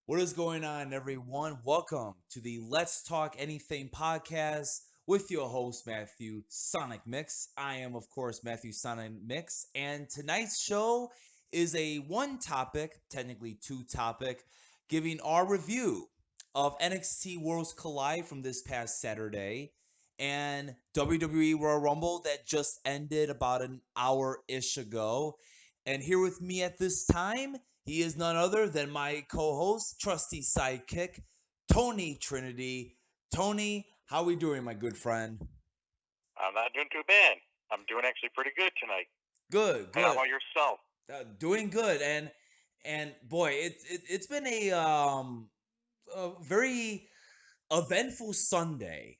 What is going on, everyone? Welcome to the Let's Talk Anything podcast with your host, Matthew Sonic Mix. I am, of course, Matthew Sonic Mix, and tonight's show is a one topic, technically two topic, giving our review of NXT Worlds Collide from this past Saturday and WWE Royal Rumble that just ended about an hour-ish ago. And here with me at this time, he is none other than my co-host, trusty sidekick, Tony Trinity. Tony, how are we doing, my good friend? I'm not doing too bad. I'm doing actually pretty good tonight. Good, And how good. about yourself? Doing good. And boy, it's been a very eventful Sunday.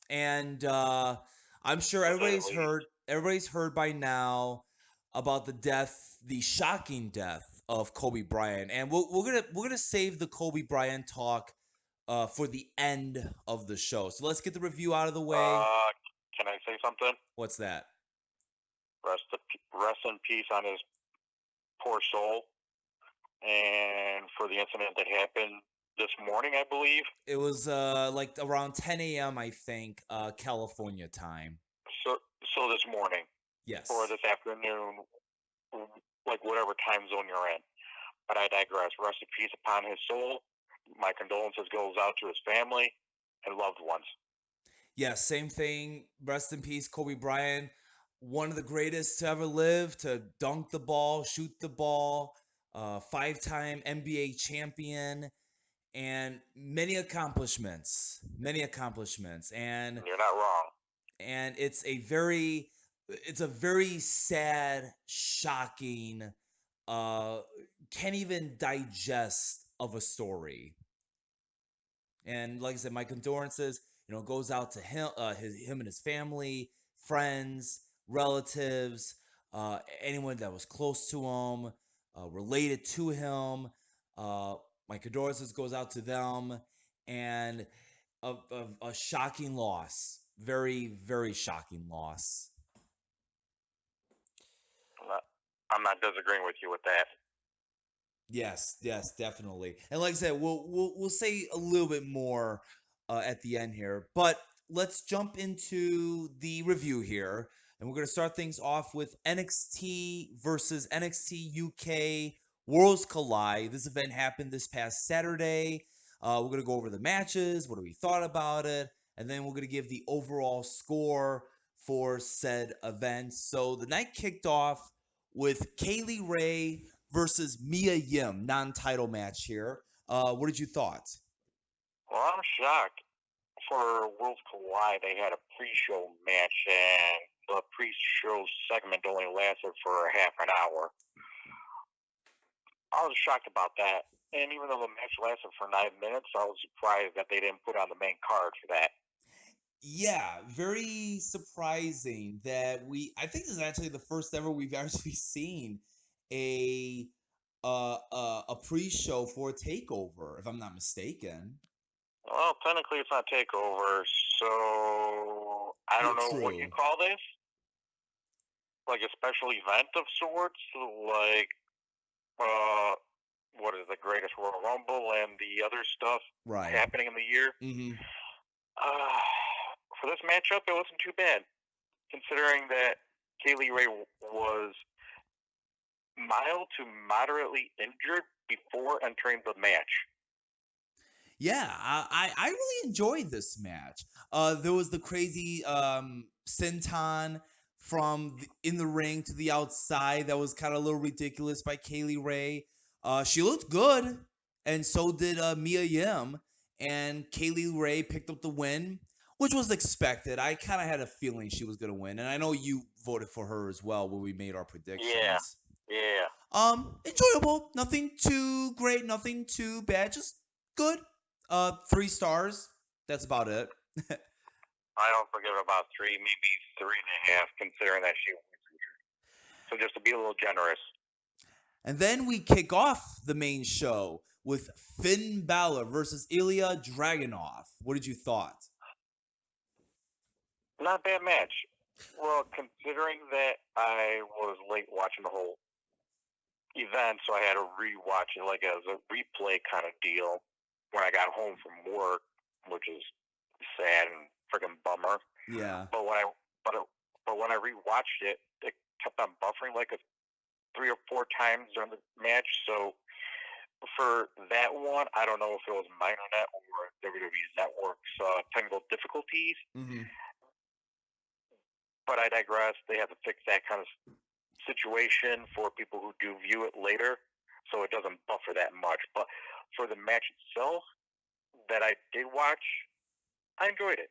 And I'm sure To say the least. everybody's heard by now about the shocking death of Kobe Bryant. And we're gonna save the Kobe Bryant talk for the end of the show. So let's get the review out of the way. Uh, can I say something? What's that? Rest in peace on his poor soul, and for the incident that happened this morning, I believe. It was like around 10 a.m. I think, California time. So, so this morning or Yes. this afternoon, like whatever time zone you're in. But I digress. Rest in peace upon his soul. My condolences goes out to his family and loved ones. Yeah, same thing. Rest in peace, Kobe Bryant. One of the greatest to ever live, to dunk the ball, shoot the ball, five-time NBA champion, and many accomplishments. Many accomplishments. You're not wrong. And it's a very sad, shocking, uh can't even digest of a story. And like I said, my condolences, goes out to him and his family, friends, relatives, anyone that was close to him, related to him. Uh, my condolences goes out to them, and a shocking loss, very very shocking loss. I'm not, I'm not disagreeing with you with that. Yes, yes, definitely. And like I said, we'll say a little bit more at the end here, but let's jump into the review here, and we're gonna start things off with NXT versus NXT UK Worlds Collide. This event happened this past Saturday. We're gonna go over the matches, what do we thought about it, and then we're gonna give the overall score for said event. So the night kicked off with Kaylee Ray versus Mia Yim, non-title match here. What did you thought? Well, I'm shocked. For Worlds Collide, they had a pre-show match, and the pre-show segment only lasted for half an hour. I was shocked about that. And even though the match lasted for 9 minutes, I was surprised that they didn't put on the main card for that. Yeah, very surprising that I think this is actually the first ever we've actually seen a a pre-show for a takeover, if I'm not mistaken. Well, technically it's not takeover, so I Yeah, don't know what you true. call this. Like a special event of sorts, like uh, what is the greatest Royal Rumble and the other stuff Right. happening in the year. Mm-hmm. Uh, for this matchup, it wasn't too bad, considering that Kaylee Ray was mild to moderately injured before entering the match. Yeah, I really enjoyed this match. There was the crazy senton from in the ring to the outside that was kind of a little ridiculous by Kaylee Ray. She looked good, and so did Mia Yim. And Kaylee Ray picked up the win, which was expected. I kind of had a feeling she was gonna win, and I know you voted for her as well when we made our Yeah, predictions. yeah. Enjoyable. Nothing too great, nothing too bad. Just good. 3 stars. That's about it. I don't forget about three, maybe three and a half, considering that she was injured. So just to be a little generous. And then we kick off the main show with Finn Balor versus Ilya Dragunov. What did you thought? Not a bad match. Well, considering that I was late watching the whole event, so I had to rewatch it like as a replay kind of deal when I got home from work, which is sad and freaking bummer. Yeah. But when I rewatched it, it kept on buffering like 3 or 4 times during the match. So for that one, I don't know if it was minor net or WWE's network's technical difficulties. Mm-hmm. But I digress. They have to fix that kind of situation for people who do view it later, so it doesn't buffer that much. But for the match itself that I did watch, I enjoyed it.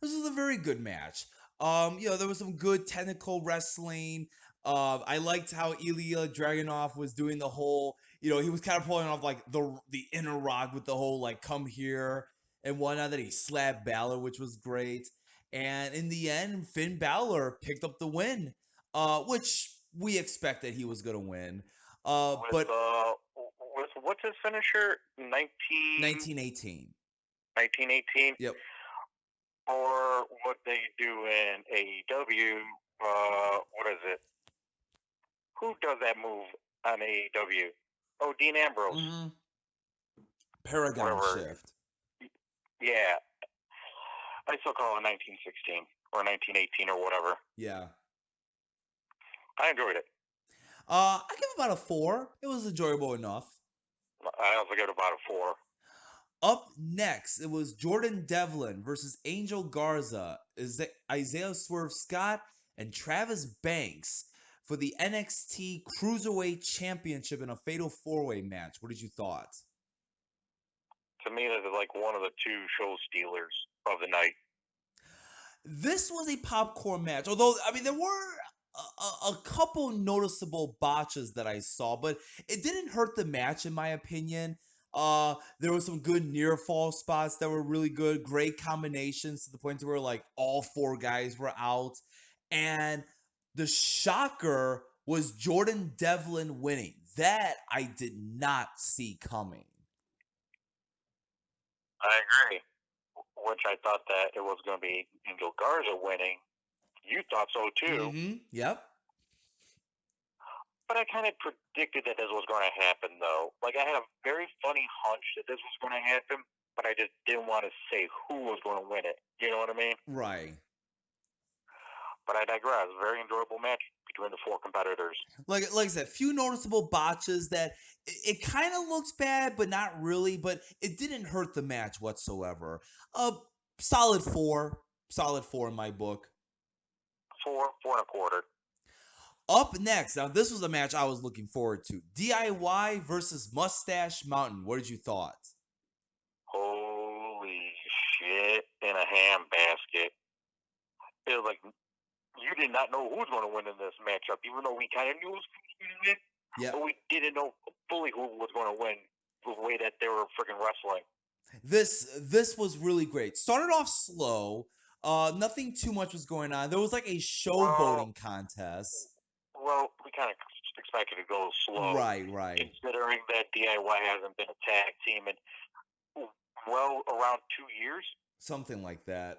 This was a very good match. There was some good technical wrestling. I liked how Ilya Dragunov was doing the whole, he was kind of pulling off like the inner rock with the whole like come here and whatnot, that he slapped Balor, which was great. And in the end, Finn Balor picked up the win, which we expected he was gonna win. But With what's his finisher? 1918. 1918? Yep. Or what they do in AEW, what is it? Who does that move on AEW? Oh, Dean Ambrose. Mm-hmm. Paragon Whatever. shift. Yeah. I still call it 1916 or 1918 or whatever. Yeah. I enjoyed it. I give it about a 4. It was enjoyable enough. I also give it about a 4. Up next, it was Jordan Devlin versus Angel Garza, Isaiah Swerve Scott, and Travis Banks for the NXT Cruiserweight Championship in a fatal 4-way match. What did you thought? To me, this is like one of the 2 show stealers of the night. This was a popcorn match, although, I mean, there were a couple noticeable botches that I saw, but it didn't hurt the match, in my opinion. There were some good near fall spots that were really good, great combinations to the point where like all 4 guys were out. And the shocker was Jordan Devlin winning. That I did not see coming. I agree. Which I thought that it was going to be Angel Garza winning. You thought so too. Mm-hmm. Yep. But I kind of predicted that this was going to happen, though. Like, I had a very funny hunch that this was going to happen, but I just didn't want to say who was going to win it. You know what I mean? Right. But I digress. Very enjoyable match between the 4 competitors. Like I said, few noticeable botches that it kind of looks bad, but not really. But it didn't hurt the match whatsoever. Solid 4. Solid 4 in my book. 4 and a quarter. Up next, now this was a match I was looking forward to. DIY versus Mustache Mountain. What did you thought? Holy shit in a handbasket. It was like, you did not know who was going to win in this matchup, even though we kind of knew who was going to win. Yeah. But we didn't know fully who was going to win the way that they were freaking wrestling. This was really great. Started off slow. Nothing too much was going on. There was like a showboating contest. Well, we kind of expected to go slow. Right. Considering that DIY hasn't been a tag team in, well, around 2 years. Something like that.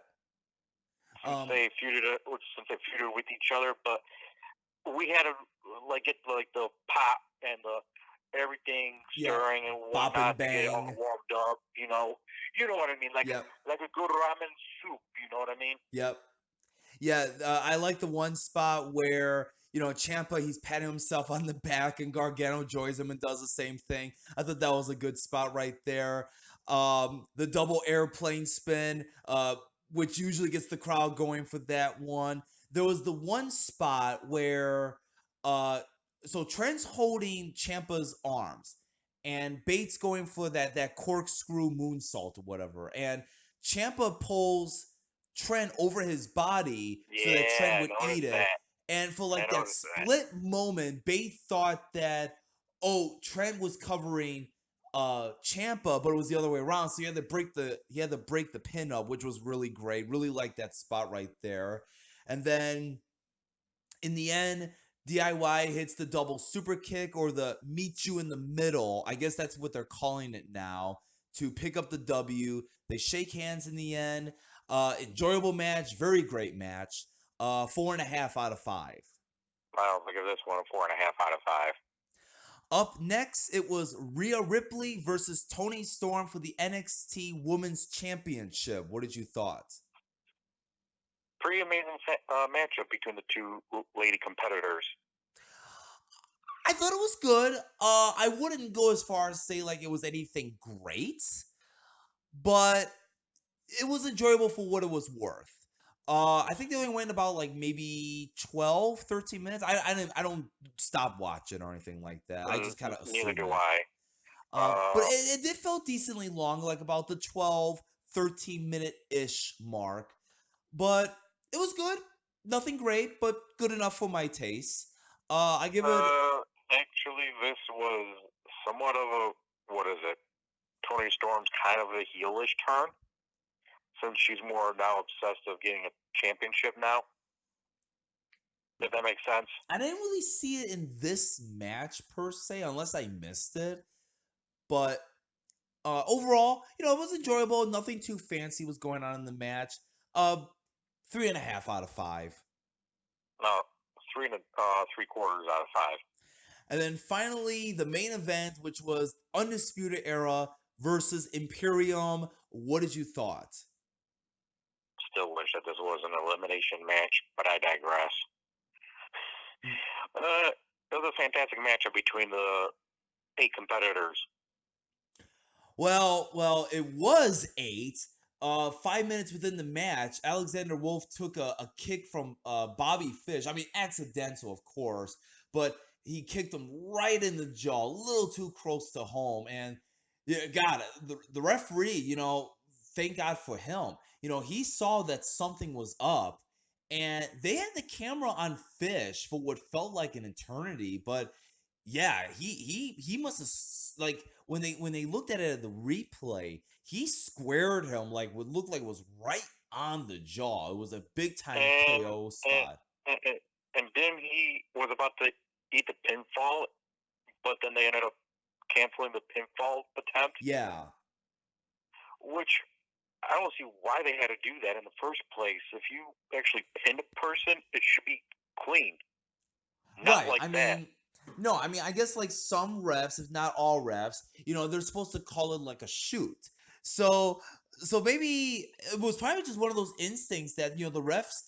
Since they feuded with each other, but we had to get the pop and the everything stirring and whatnot to get it all warmed up. You know what I mean? Like a good ramen soup. You know what I mean? Yep. Yeah, I like the one spot where Ciampa, he's patting himself on the back, and Gargano joins him and does the same thing. I thought that was a good spot right there. The double airplane spin, which usually gets the crowd going for that one. There was the one spot where, so Trent's holding Ciampa's arms, and Bates going for that corkscrew moonsault or whatever, and Ciampa pulls Trent over his body so that Trent would eat it. And for like that split moment, Bates thought that, Trent was covering Ciampa, but it was the other way around. So he had to break the pin up, which was really great. Really liked that spot right there. And then in the end, DIY hits the double super kick, or the meet you in the middle. I guess that's what they're calling it now, to pick up the W. They shake hands in the end. Enjoyable match, very great match. 4.5 out of 5. I don't think of this one a 4.5 out of 5. Up next, it was Rhea Ripley versus Toni Storm for the NXT Women's Championship. What did you thought? Pretty amazing matchup between the two lady competitors. I thought it was good. I wouldn't go as far as say like it was anything great, but it was enjoyable for what it was worth. I think they only went about like maybe 12, 13 minutes. I don't stop watching or anything like that. I just kind of Neither assume do it. I. But it did feel decently long, like about the 12, 13-minute-ish mark. But it was good. Nothing great, but good enough for my taste. I give it. Actually, this was somewhat of a, what is it? Toni Storm's kind of a heelish turn, since she's more now obsessed of getting a championship now. If that makes sense. I didn't really see it in this match per se, unless I missed it. But overall, it was enjoyable. Nothing too fancy was going on in the match. 3.5 out of 5. No, 3.75 out of 5. And then finally, the main event, which was Undisputed Era versus Imperium. What did you thought? Still wish that this was an elimination match, but I digress. It was a fantastic matchup between the 8 competitors. Well, it was 8. 5 minutes within the match, Alexander Wolf took a kick from Bobby Fish. I mean, accidental, of course, but he kicked him right in the jaw, a little too close to home. And yeah, God, the referee, thank God for him. He saw that something was up, and they had the camera on Fish for what felt like an eternity. But yeah, he must have like when they looked at it at the replay, he squared him like what looked like it was right on the jaw. It was a big time KO spot. And then he was about to eat the pinfall, but then they ended up canceling the pinfall attempt. Yeah. Which I don't see why they had to do that in the first place. If you actually pin a person, it should be clean. Not Right. like I that. mean, no, I mean, I guess like some refs, if not all refs, they're supposed to call it like a shoot. So maybe it was probably just one of those instincts that, the refs,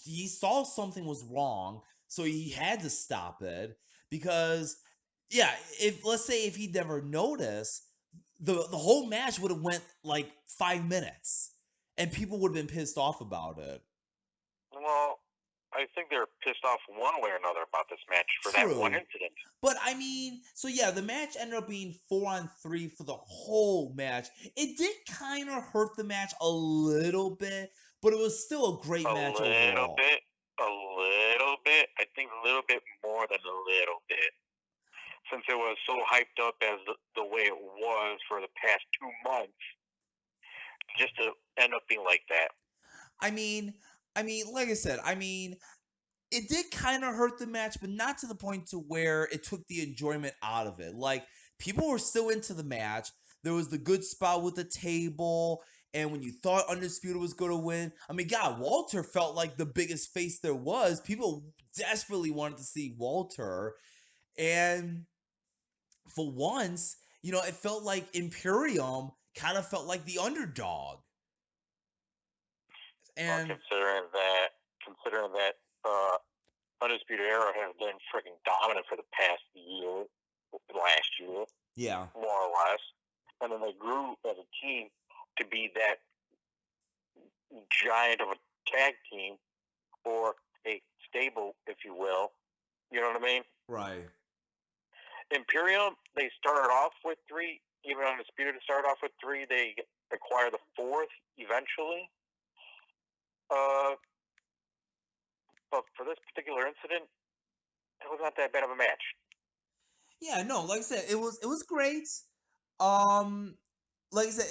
he saw something was wrong, so he had to stop it because yeah, if let's say if he never noticed, the whole match would have went like 5 minutes and people would have been pissed off about it. Well, I think they're pissed off one way or another about this match for that one incident. But I mean, so yeah, the match ended up being 4-on-3 for the whole match. It did kind of hurt the match a little bit, but it was still a great match overall. A little bit. I think a little bit more than a little bit. Since it was so hyped up as the way it was for the past 2 months, just to end up being like that. I mean, like I said, it did kind of hurt the match, but not to the point to where it took the enjoyment out of it. Like, people were still into the match. There was the good spot with the table, and when you thought Undisputed was going to win, I mean, God, Walter felt like the biggest face there was. People desperately wanted to see Walter, and for once, it felt like Imperium kind of felt like the underdog. And considering that Undisputed Era has been freaking dominant for the past year, last year, yeah, more or less, and then they grew as a team to be that giant of a tag team or a stable, if you will. You know what I mean? Right. Imperium, they started off with 3. Even Undisputed started off with 3. They acquired the 4th eventually. But for this particular incident, it was not that bad of a match. Yeah, no, like I said, it was great. Like I said,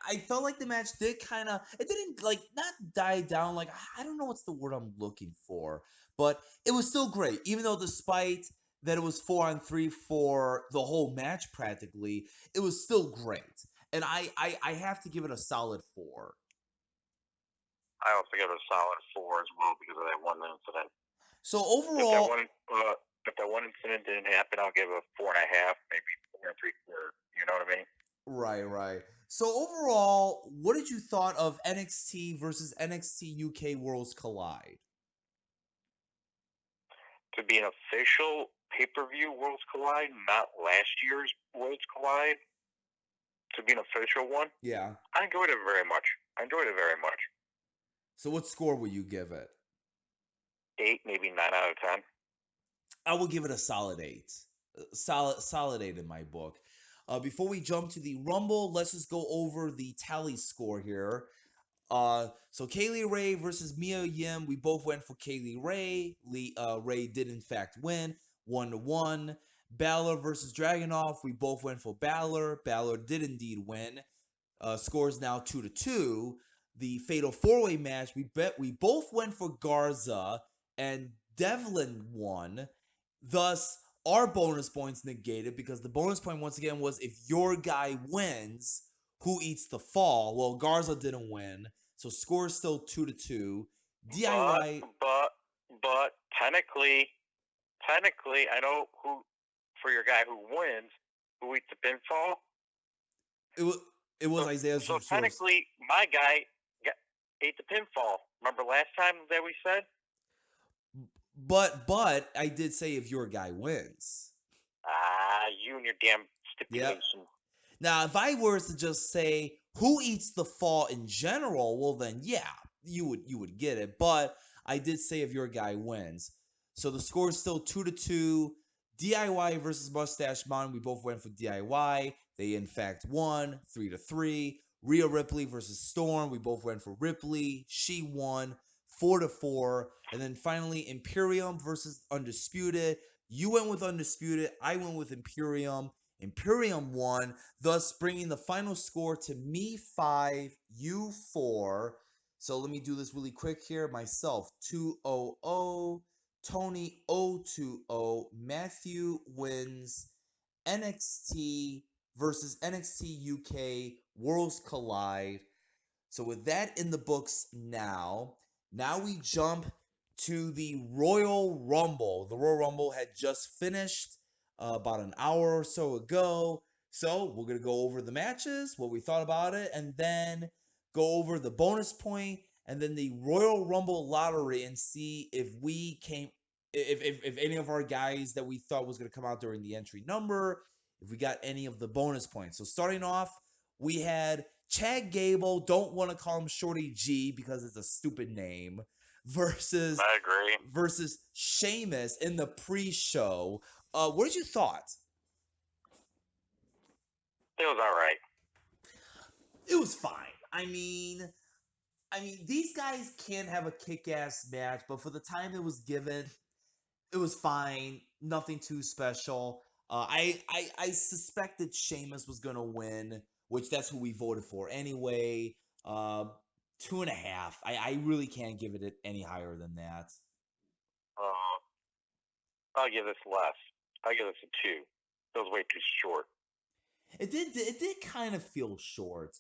I felt like the match did kind of, it didn't like not die down. Like, I don't know what's the word I'm looking for, but it was still great, even though despite that it was 4-on-3 for the whole match practically, it was still great, and I have to give it a solid 4. I also give it a solid 4 as well because of that one incident. So overall, if that one incident didn't happen, I'll give a 4.5, maybe 4 and 3/4. You know what I mean? Right, right. So overall, what did you thought of NXT versus NXT UK Worlds Collide? To be an official pay-per-view Worlds Collide, not last year's Worlds Collide, to be an official one, Yeah. I enjoyed it very much. I enjoyed it very much. So what score will you give it? 8, maybe 9 out of 10. I will give it a solid 8. Solid 8 in my book. Before we jump to the Rumble, let's just go over the tally score here. So Kaylee Ray versus Mia Yim. We both went for Kaylee Ray. Ray did in fact win 1-1. Balor versus Dragunov. We both went for Balor. Balor did indeed win. Scores now 2-2. The Fatal 4-Way match. We both went for Garza, and Devlin won. Thus, our bonus points negated because the bonus point once again was if your guy wins, who eats the fall? Well, Garza didn't win, so score is still 2-2. DIY. But technically, I know who for your guy who wins, who eats the pinfall. It was Isaiah. So technically, my guy ate the pinfall. Remember last time that we said? But I did say if your guy wins. You and your damn stipulation. Yep. Now, if I were to just say who eats the fall in general, well then yeah, you would get it. But I did say if your guy wins. So the score is still 2-2. DIY versus Mustache Mountain. We both went for DIY. They in fact won 3-3. Rhea Ripley versus Storm. We both went for Ripley. She won 4-4. And then finally Imperium versus Undisputed. You went with Undisputed. I went with Imperium. Imperium won, thus bringing the final score to me 5, you 4. So let me do this really quick here. Myself 2-0, Tony 0-2-0, Matthew wins NXT versus NXT UK Worlds Collide. So with that in the books now we jump to the Royal Rumble. The Royal Rumble had just finished about an hour or so ago. So we're going to go over the matches, what we thought about it, and then go over the bonus point and then the Royal Rumble lottery and see if we came if any of our guys that we thought was going to come out during the entry number, if we got any of the bonus points. So starting off, we had Chad Gable, don't want to call him Shorty G because it's a stupid name, versus I agree. Versus Sheamus in the pre-show. What did you thought? It was all right. It was fine. I mean, these guys can have a kick-ass match, but for the time it was given, it was fine. Nothing too special. I suspected Sheamus was gonna win, which that's who we voted for anyway. 2.5. I really can't give it any higher than that. I'll give this less. I'll give this a 2. It was way too short. It did kind of feel short.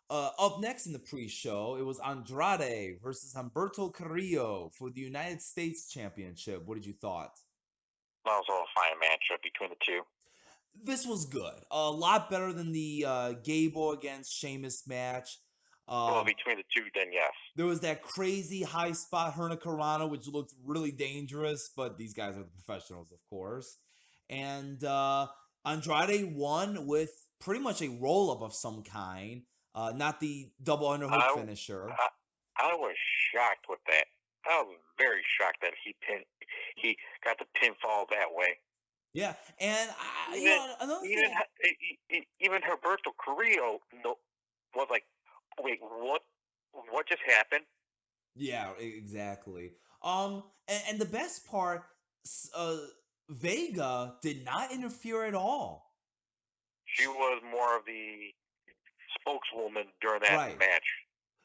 Up next in the pre-show, it was Andrade versus Humberto Carrillo for the United States Championship. What did you thought? That was a fine matchup between the two. This was good. A lot better than the Gable against Sheamus match. Well, between the two, then yes. There was that crazy high spot Hurricanrana, which looked really dangerous, but these guys are the professionals, of course. And Andrade won with pretty much a roll-up of some kind, not the double underhook finisher. I was shocked with that. I was very shocked that he got the pinfall that way. Yeah, and even Humberto Carrillo was like, wait, what just happened? Yeah, exactly. And the best part, Vega did not interfere at all. She was more of the spokeswoman during that match.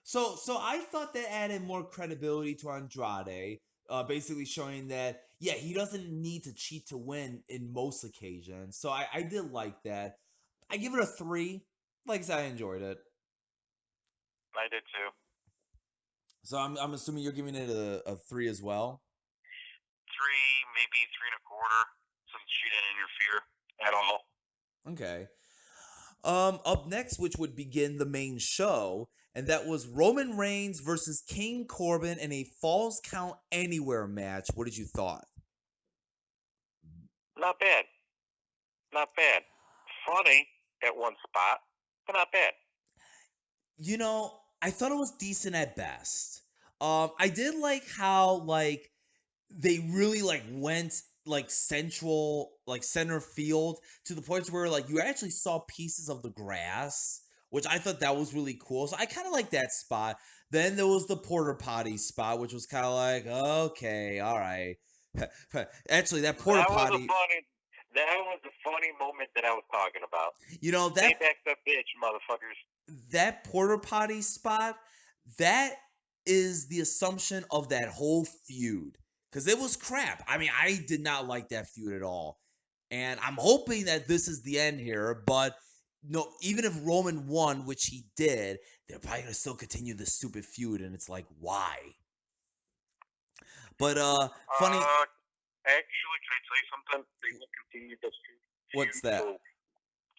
So I thought that added more credibility to Andrade, basically showing that, yeah, he doesn't need to cheat to win in most occasions. So I did like that. I give it a 3. Like I said, I enjoyed it. I did too. So I'm assuming you're giving it a 3 as well? maybe 3.25, since she didn't interfere at all. Okay. Up next, which would begin the main show, and that was Roman Reigns versus King Corbin in a Falls Count Anywhere match. What did you thought? Not bad. Not bad. Funny at one spot, but not bad. You know, I thought it was decent at best. I did like how they really went center field to the point where you actually saw pieces of the grass, which I thought that was really cool. So I kind of like that spot. Then there was the porter potty spot, which was kind of like, okay, all right. Actually, that porter potty, That was the funny moment that I was talking about. you know, Stay that back the bitch, motherfuckers. that porter potty spot, that is the assumption of that whole feud. Because it was crap. I mean, I did not like that feud at all. And I'm hoping that this is the end here, but no, even if Roman won, which he did, they're probably gonna still continue this stupid feud, and it's like, why? But funny, Actually, can I tell you something? They will continue this feud what's that?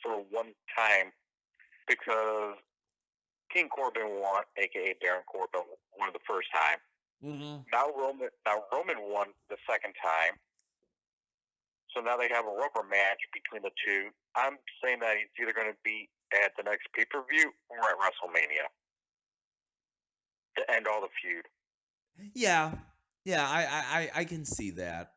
for one time, because King Corbin won, aka Baron Corbin, won the first time. Mm-hmm. Now Roman won the second time. So now they have a rubber match between the two. I'm saying that it's either going to be at the next pay-per-view or at WrestleMania to end all the feud. Yeah, yeah, I can see that.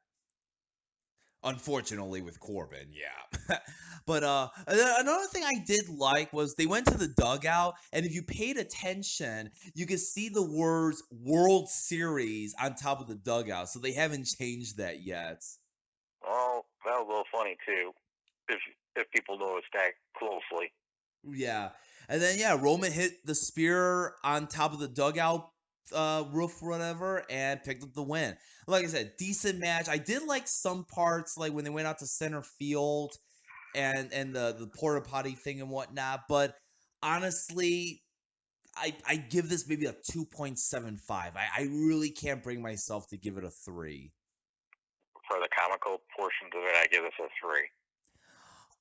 Unfortunately, with Corbin, yeah. But another thing I did like was they went to the dugout, and if you paid attention, you could see the words World Series on top of the dugout. So they haven't changed that yet. Well, that was a little funny too, if people noticed that closely. Yeah. And then yeah, Roman hit the spear on top of the dugout roof or whatever and picked up the win. Like I said, decent match. I did like some parts like when they went out to center field and the porta potty thing and whatnot, but honestly, I give this maybe a 2.75. I really can't bring myself to give it a 3. For the comical portions of it, I give this a 3.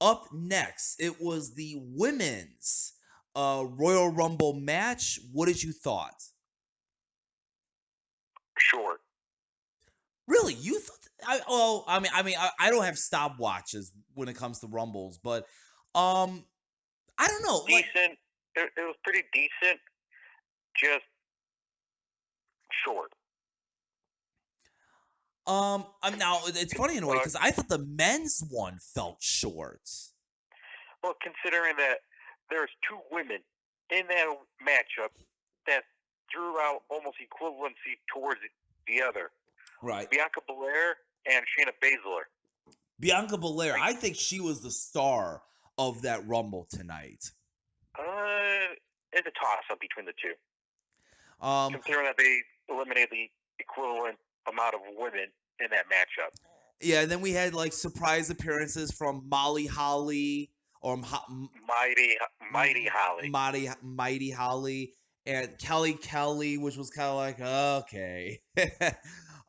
Up next, it was the women's Royal Rumble match. What did you thought? Short. Really, you thought? I don't have stopwatches when it comes to Rumbles, but I don't know. Decent. It was pretty decent. Just short. Now it's funny in a way because I thought the men's one felt short. Well, considering that there's two women in that matchup that threw out almost equivalency towards the other. Right. Bianca Belair and Shayna Baszler. Bianca Belair, I think she was the star of that Rumble tonight. It's a toss-up between the two. Considering that they eliminated the equivalent amount of women in that matchup. Yeah, and then we had surprise appearances from Molly Holly or Mighty Holly. Mighty Holly and Kelly, which was kind of like okay.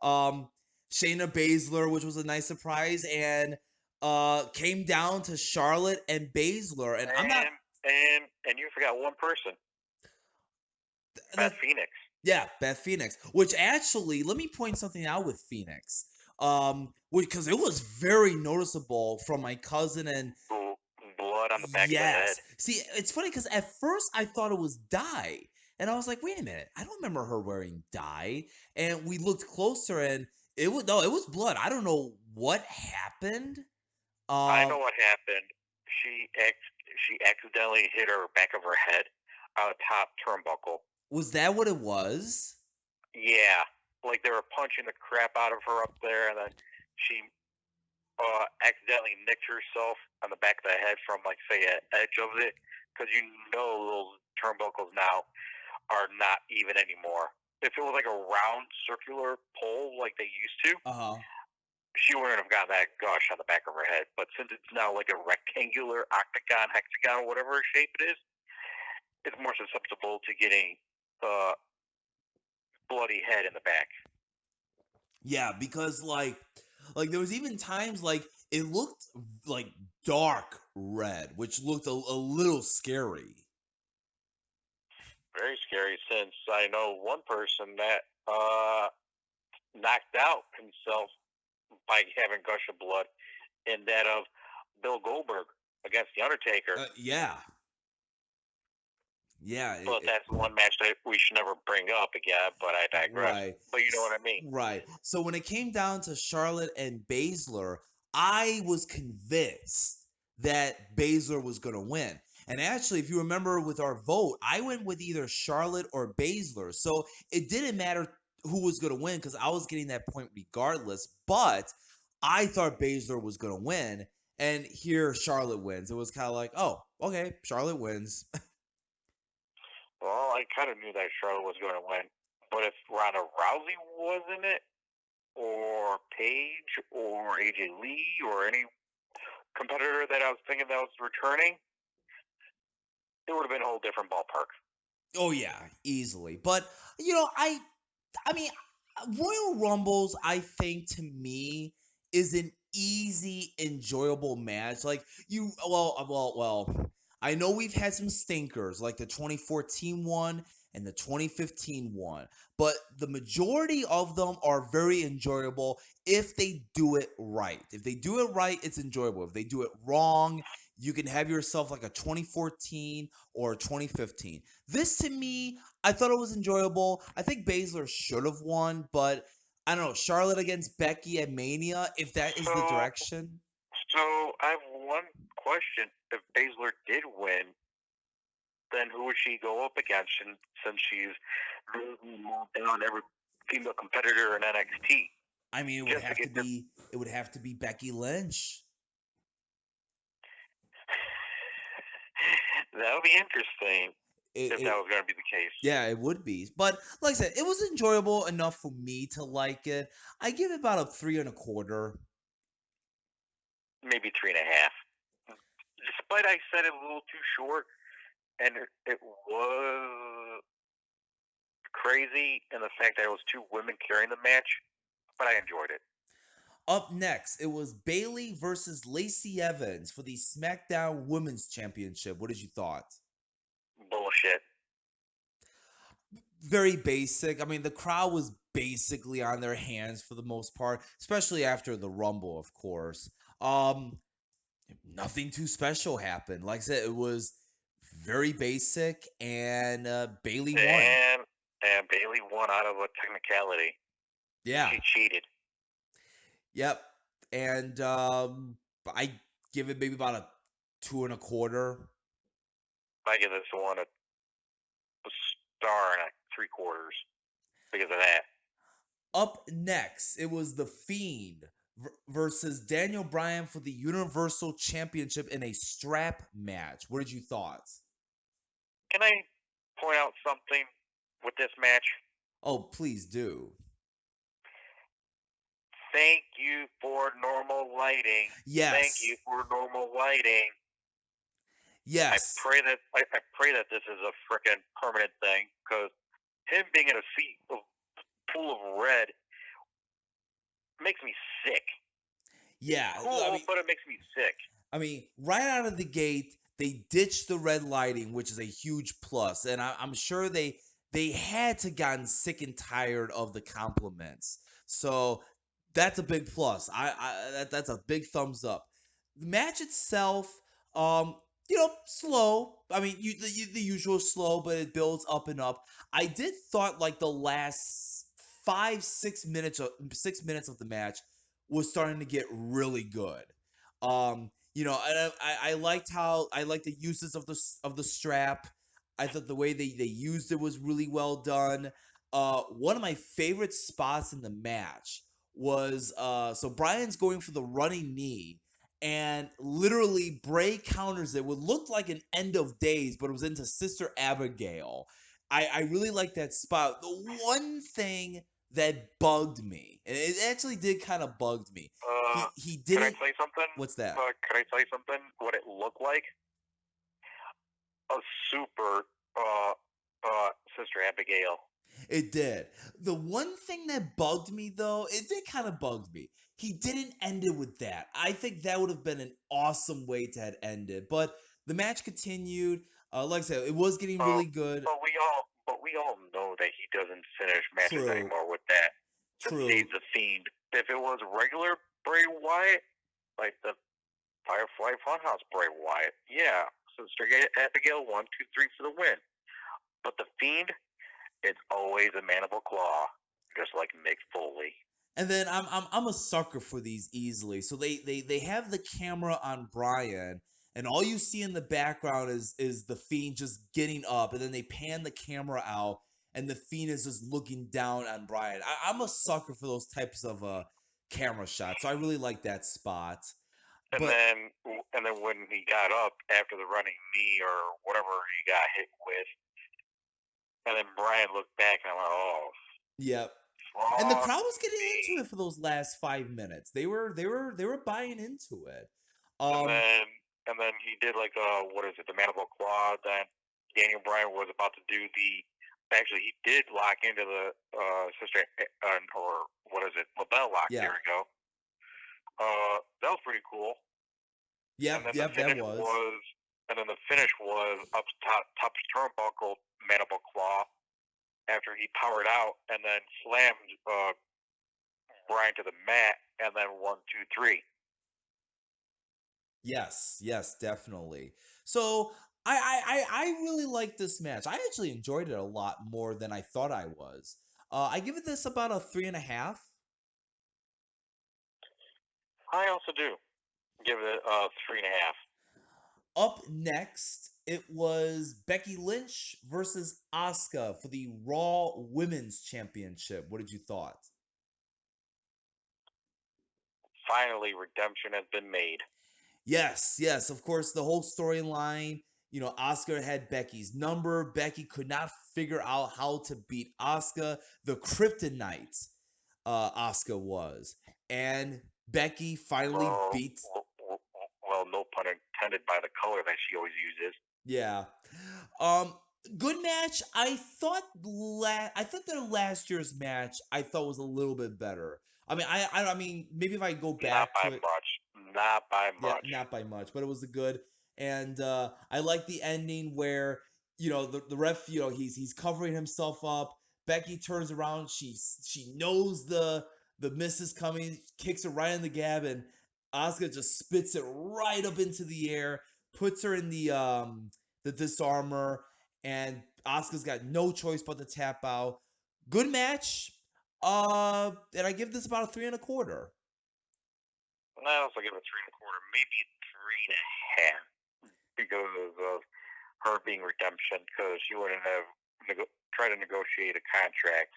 Shayna Baszler, which was a nice surprise, and came down to Charlotte and Baszler, and I'm not. And you forgot one person. Beth Phoenix. Yeah, Beth Phoenix. Which actually, let me point something out with Phoenix. Because it was very noticeable from my cousin and blood on the back of the head. See, it's funny because at first I thought it was dye. And I was like, wait a minute, I don't remember her wearing dye. And we looked closer and it was blood. I don't know what happened. I know what happened. She accidentally hit her back of her head on a top turnbuckle. Was that what it was? Yeah. Like they were punching the crap out of her up there, and then she accidentally nicked herself on the back of the head from, say, an edge of it. Because those turnbuckles now are not even anymore. If it was like a round circular pole like they used to, she wouldn't have gotten that gush on the back of her head. But since it's now like a rectangular, octagon, hexagon, whatever shape it is, it's more susceptible to getting bloody head in the back. Yeah, because like there was even times like it looked like dark red, which looked a little scary. Very scary, since I know one person that knocked out himself by having gush of blood, in that of Bill Goldberg against The Undertaker. Yeah. Yeah, But that's one match that we should never bring up again, but I digress. right. But you know what I mean. Right. So when it came down to Charlotte and Baszler, I was convinced that Baszler was going to win. And actually, if you remember with our vote, I went with either Charlotte or Baszler. So it didn't matter who was going to win because I was getting that point regardless. But I thought Baszler was going to win. And here Charlotte wins. It was kind of like, oh, okay, Charlotte wins. Well, I kind of knew that Charlotte was going to win. But if Ronda Rousey was in it, or Paige, or AJ Lee, or any competitor that I was thinking that was returning, it would have been a whole different ballpark. Oh yeah, easily. But you know, I mean, Royal Rumbles, I think to me is an easy, enjoyable match. Like well. I know we've had some stinkers, like the 2014 one and the 2015 one, but the majority of them are very enjoyable if they do it right. If they do it right, it's enjoyable. If they do it wrong, you can have yourself like a 2014 or a 2015. This to me, I thought it was enjoyable. I think Baszler should have won, but I don't know. Charlotte against Becky at Mania, if that is the So, direction. so I have one question. If Baszler did win, then who would she go up against? And since she's moved down every female competitor in NXT, I mean, just to get this, it would have to be Becky Lynch. that would be interesting It, if it that was going to be the case. yeah, it would be. But like I said, it was enjoyable enough for me to like it. I give it about a 3.25. Maybe 3.5. Despite I said it a little too short, and it was crazy in the fact that it was two women carrying the match, but I enjoyed it. Up next, it was Bailey versus Lacey Evans for the SmackDown Women's Championship. What did you thought? Bullshit. Very basic. I mean, the crowd was basically on their hands for the most part, especially after the Rumble, of course. Nothing too special happened. Like I said, it was very basic, and Bailey won. And Bailey won out of a technicality. Yeah. She cheated. Yep. And I give it maybe about a 2.25. I give this one a star and a 3/4 because of that. Up next, it was The Fiend versus Daniel Bryan for the Universal Championship in a strap match. What did you thought? Can I point out something with this match? Oh, please do. Thank you for normal lighting. Thank you Yes. for normal lighting. I Yes. pray that this is a freaking permanent thing, because him being in a sea of full of red makes me sick. Yeah. Cool, but it makes me sick. I mean, right out of the gate, they ditched the red lighting, which is a huge plus, and I'm sure they had to gotten sick and tired of the compliments. So that's a big plus. That's a big thumbs up. The match itself, um, slow. I mean, the usual slow, but it builds up and up. I did thought like the last 6 minutes of the match was starting to get really good. And I liked the uses of the strap. I thought the way they used it was really well done. One of my favorite spots in the match was so Brian's going for the running knee, and literally Bray counters it. What looked like an end of days, but it was into Sister Abigail. I really like that spot. The one thing that bugged me, and it actually did kind of bugged me. He Can I didn't. tell you something? What's that? Can I tell you something? What it looked like? A super Sister Abigail. It did. The one thing that bugged me, though, it did kind of bugged me. He didn't end it with that. I think that would have been an awesome way to have ended. But the match continued. Like I said, it was getting really good. But we all know that he doesn't finish matches True. anymore with that. True. Save the Fiend. If it was regular Bray Wyatt, like the Firefly Funhouse Bray Wyatt, yeah, Sister Abigail 1, 2, 3 for the win. But the Fiend, it's always a mandible claw, just like Mick Foley. And then I'm a sucker for these easily. So they have the camera on Brian, and all you see in the background is the Fiend just getting up, and then they pan the camera out, and the Fiend is just looking down on Brian. I'm a sucker for those types of camera shots. So I really like that spot. And But then when he got up after the running knee or whatever he got hit with, and then Brian looked back and I went, oh, yep. fuck And the crowd was getting me. into it for those last 5 minutes. They were buying into it. And then he did like what is it, the mandible claw. Then Daniel Bryan was about to do actually he did lock into the sister or what is it, label lock. Yeah. There we go. That was pretty cool. Yep, And then the finish was up top turnbuckle mandible claw after he powered out and then slammed Bryan to the mat and then 1, 2, 3. Yes, definitely. So I really like this match. I actually enjoyed it a lot more than I thought I was. I give it this about a 3.5. I also do give it 3.5. Up next, it was Becky Lynch versus Asuka for the Raw Women's Championship. What did you thought? Finally, redemption has been made. Yes. Of course, the whole storyline. Asuka had Becky's number. Becky could not figure out how to beat Asuka. The kryptonite Asuka was, and Becky finally beat. Well, no pun intended by the color that she always uses. Yeah. Good match. I thought their last year's match I thought was a little bit better. I mean, I mean, maybe if I go back to it, not by yeah, much, not by much, but it was a good. And I like the ending where the ref, he's covering himself up. Becky turns around. She knows the miss is coming. Kicks her right in the gab, and Asuka just spits it right up into the air. Puts her in the disarmor, and Asuka's got no choice but to tap out. Good match. And I give this about a 3.25. I also give it 3.25, maybe 3.5, because of her being redemption, because she wouldn't have tried to negotiate a contract.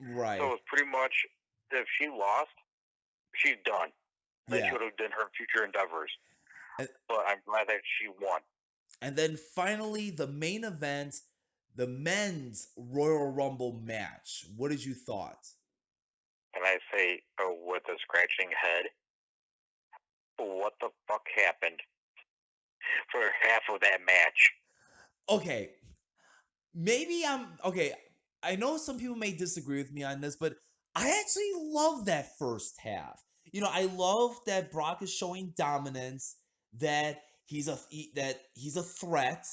Right. So it was pretty much, if she lost, she's done. Then Yeah. she would have done her future endeavors. And, but I'm glad that she won. And then finally, the main event, the men's Royal Rumble match. What did you thought? And I say, with a scratching head, what the fuck happened for half of that match? Okay, maybe okay. I know some people may disagree with me on this, but I actually love that first half. I love that Brock is showing dominance, that he's a threat.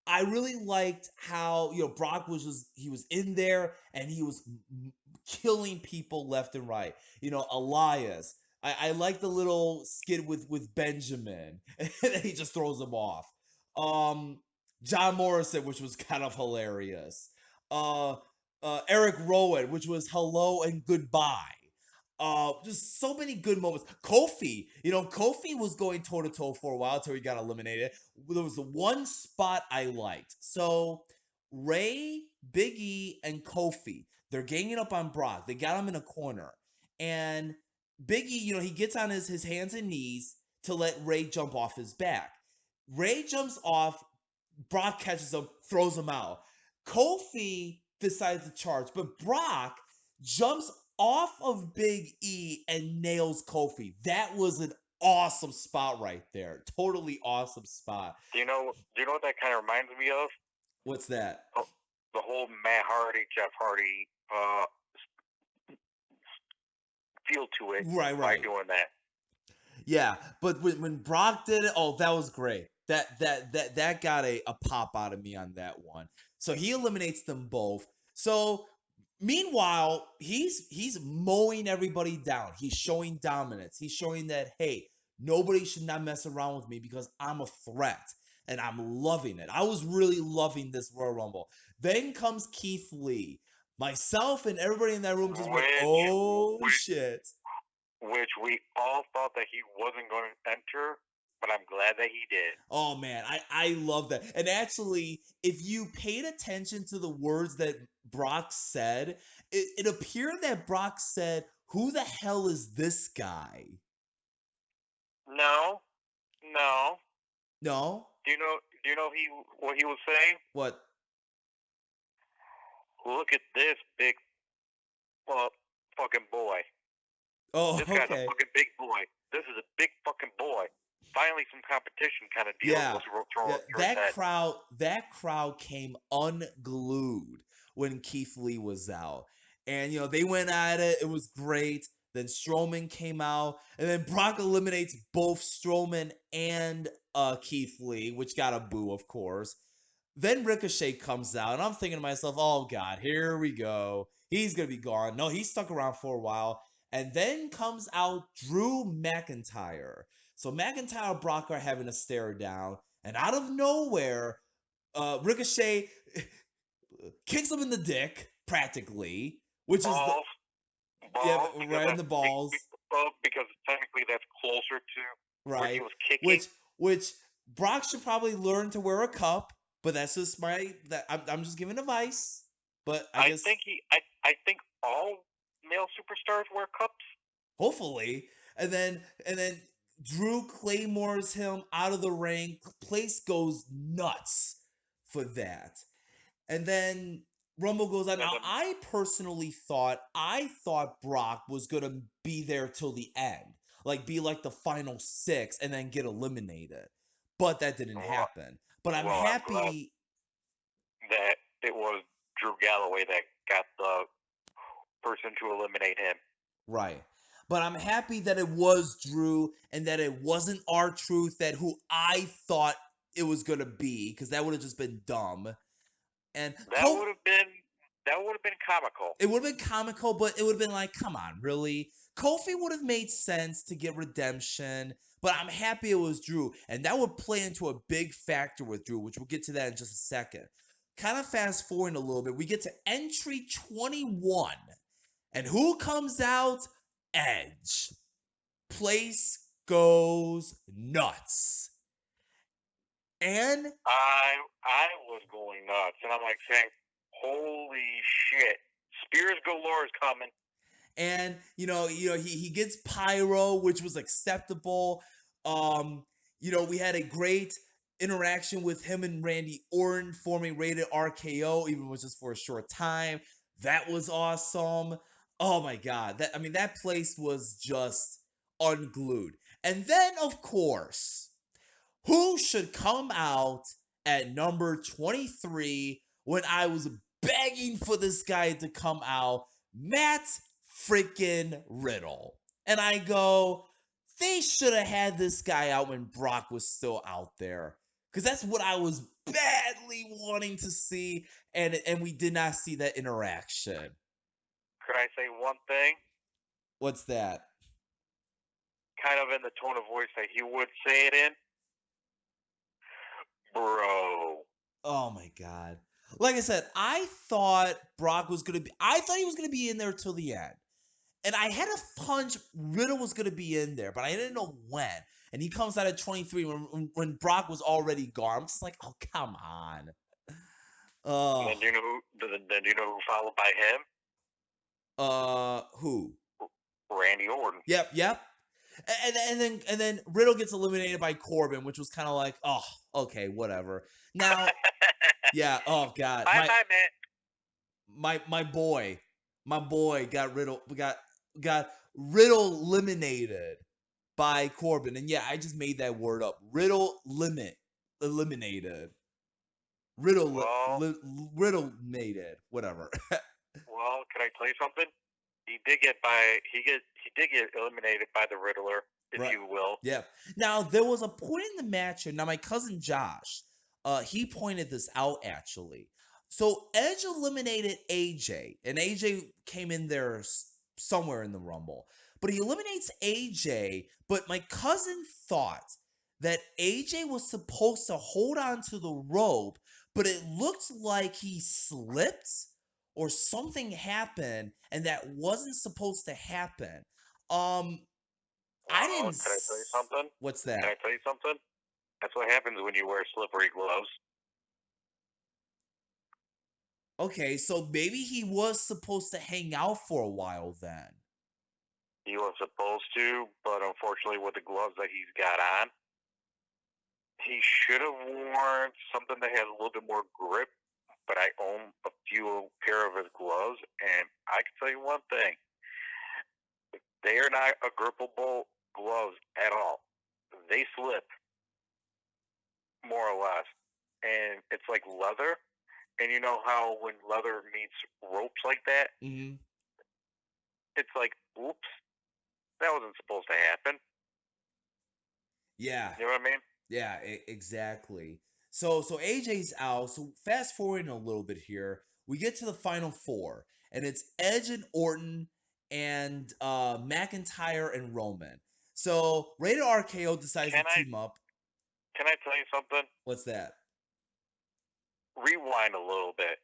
I really liked how Brock he was in there and he was killing people left and right. Elias. I like the little skit with Benjamin, and then he just throws him off. John Morrison, which was kind of hilarious. Eric Rowan, which was hello and goodbye. Just so many good moments. Kofi, Kofi was going toe to toe for a while until he got eliminated. There was the one spot I liked. So Ray, Big E, and Kofi, they're ganging up on Brock. They got him in a corner, and Big E, he gets on his hands and knees to let Ray jump off his back. Ray jumps off. Brock catches him, throws him out. Kofi decides to charge, but Brock jumps off of Big E and nails Kofi. That was an awesome spot right there. Totally awesome spot. Do you know what that kind of reminds me of? What's that? the whole Matt Hardy, Jeff Hardy feel to it by Right. doing that. Yeah, but when Brock did it, oh, that was great. That got a pop out of me on that one. So he eliminates them both. So meanwhile, he's mowing everybody down. He's showing dominance. He's showing that, hey, nobody should not mess around with me because I'm a threat. And I'm loving it. I was really loving this Royal Rumble. Then comes Keith Lee. Myself and everybody in that room just went, oh shit. Which we all thought that he wasn't going to enter, but I'm glad that he did. Oh man, I love that. And actually, if you paid attention to the words that Brock said, it appeared that Brock said, "Who the hell is this guy?" No. No? Do you know what he was saying? What? Look at this big fucking boy. Oh, This guy's okay. a fucking big boy. This is a big fucking boy. Finally, some competition kind of deal. Yeah. That crowd came unglued when Keith Lee was out. And they went at it. It was great. Then Strowman came out, and then Brock eliminates both Strowman and Keith Lee, which got a boo, of course. Then Ricochet comes out, and I'm thinking to myself, oh God, here we go. He's gonna be gone. No, he stuck around for a while. And then comes out Drew McIntyre. So McIntyre and Brock are having a stare down, and out of nowhere, Ricochet kicks him in the dick, practically, which is right in the balls. Because technically that's closer to where he was kicking. Which Brock should probably learn to wear a cup, but that's just I'm just giving advice. But I guess I think all male superstars wear cups. Hopefully, and then Drew claymores him out of the ring. Place goes nuts for that. And then Rumble goes on. Now, I personally thought Brock was gonna be there till the end, like be like the final 6, and then get eliminated. But that didn't happen. But I'm happy that it was Drew Galloway that got the person to eliminate him. Right. But I'm happy that it was Drew and that it wasn't R-Truth, that who I thought it was gonna be, because that would have just been dumb. And that would have been comical. It would have been comical, but it would have been like, come on, really? Kofi would have made sense to get redemption, but I'm happy it was Drew. And that would play into a big factor with Drew, which we'll get to that in just a second. Kind of fast forwarding a little bit, we get to entry 21. And who comes out? Edge. Place goes nuts. And I was going nuts, and I'm like saying, "Holy shit! Spears galore is coming." And he gets pyro, which was acceptable. We had a great interaction with him and Randy Orton forming Rated RKO, even if it was just for a short time. That was awesome. Oh my God. That place was just unglued. And then, of course, who should come out at number 23 when I was begging for this guy to come out? Matt freaking Riddle. And I go, they should have had this guy out when Brock was still out there. Because that's what I was badly wanting to see. And we did not see that interaction. Could I say one thing? What's that? Kind of in the tone of voice that he would say it in. Bro. Oh my God. Like I said, I thought Brock was going to be, I thought he was going to be in there till the end. And I had a hunch Riddle was going to be in there, but I didn't know when. And he comes out at 23 when Brock was already gone. I'm just like, oh, come on. And then do you know who followed by him? Who? Randy Orton. Yep. And then Riddle gets eliminated by Corbin, which was kind of like, oh, okay, whatever. Now, yeah, oh God. Bye, man. My boy got Riddle eliminated by Corbin. And yeah, I just made that word up. Riddle eliminated. Well, Riddle made it. Whatever. well, can I tell you something? He did get eliminated by the Riddler, if Right. you will. Yeah. Now there was a point in the match, and now my cousin Josh, he pointed this out actually. So Edge eliminated AJ, and AJ came in there somewhere in the Rumble, but he eliminates AJ. But my cousin thought that AJ was supposed to hold on to the rope, but it looked like he slipped or something happened, and that wasn't supposed to happen. Um, I Well, didn't. can I tell you something? What's Can I that? tell you something? That's what happens when you wear slippery gloves. Okay, so maybe he was supposed to hang out for a while then. He was supposed to, but unfortunately, with the gloves that he's got on, he should have worn something that had a little bit more grip. But I own a few pair of his gloves, and I can tell you one thing: they are not a grippable gloves at all. They slip more or less, and it's like leather. And you know how when leather meets ropes like that, Hmm. it's like, oops, that wasn't supposed to happen. Yeah, You know what I mean? yeah, exactly. So AJ's out. So fast forwarding a little bit here, we get to the final four, and it's Edge and Orton and McIntyre and Roman. So Rated RKO decides to Can I team up. can I tell you something? What's that? Rewind a little bit.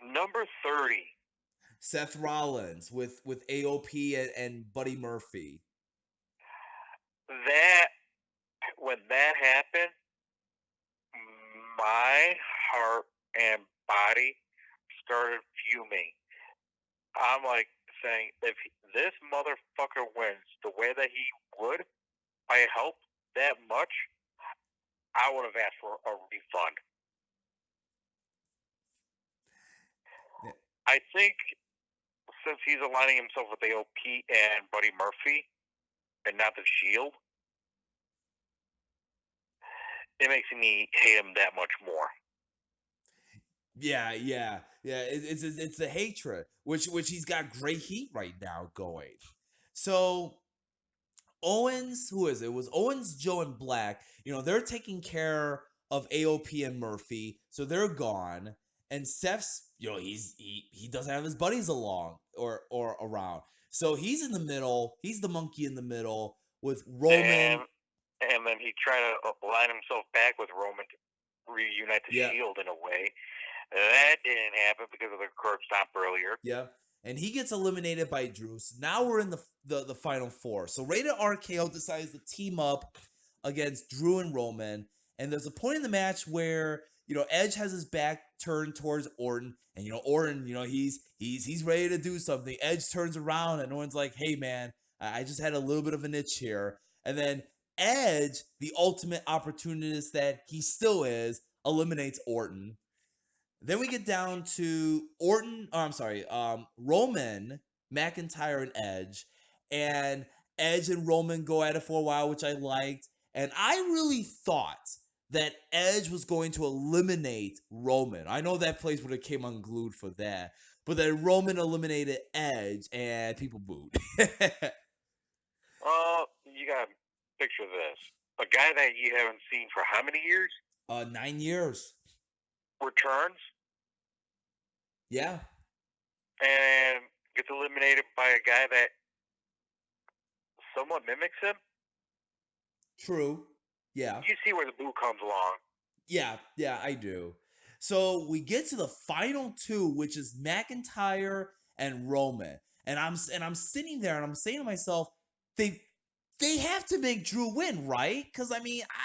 Number 30. Seth Rollins with AOP and Buddy Murphy. That when that happened, my heart and body started fuming. I'm like saying, if this motherfucker wins the way that he would, by help that much, I would have asked for a refund. Yeah. I think since he's aligning himself with AOP and Buddy Murphy and not the Shield, it makes me hate him that much more. Yeah. It's a hatred, which he's got great heat right now going. So Owens, who is it? It was Owens, Joe, and Black. They're taking care of AOP and Murphy, so they're gone. And Seth's, he doesn't have his buddies along or around, so he's in the middle. He's the monkey in the middle with Roman. And and then he tried to align himself back with Roman to reunite the Yeah, Shield in a way. That didn't happen because of the curb stomp earlier. yeah. And he gets eliminated by Drew. So now we're in the final four. So Rated RKO decides to team up against Drew and Roman. And there's a point in the match where Edge has his back turned towards Orton, and Orton, he's ready to do something. Edge turns around, and Orton's like, "Hey man, I just had a little bit of an itch here." And then Edge, the ultimate opportunist that he still is, eliminates Orton. Then we get down to Orton. Oh, I'm sorry. Roman, McIntyre, and Edge, and Edge and Roman go at it for a while, which I liked. And I really thought that Edge was going to eliminate Roman. I know that place would have came unglued for that, but then Roman eliminated Edge, and people booed. You got to picture this: a guy that you haven't seen for how many years 9 years. returns Yeah. and gets eliminated by a guy that somewhat mimics him. True. Yeah. You see where the boo comes along. Yeah, I do. So we get to the final two, which is McIntyre and Roman, and I'm sitting there and I'm saying to myself, they have to make Drew win, right? Because I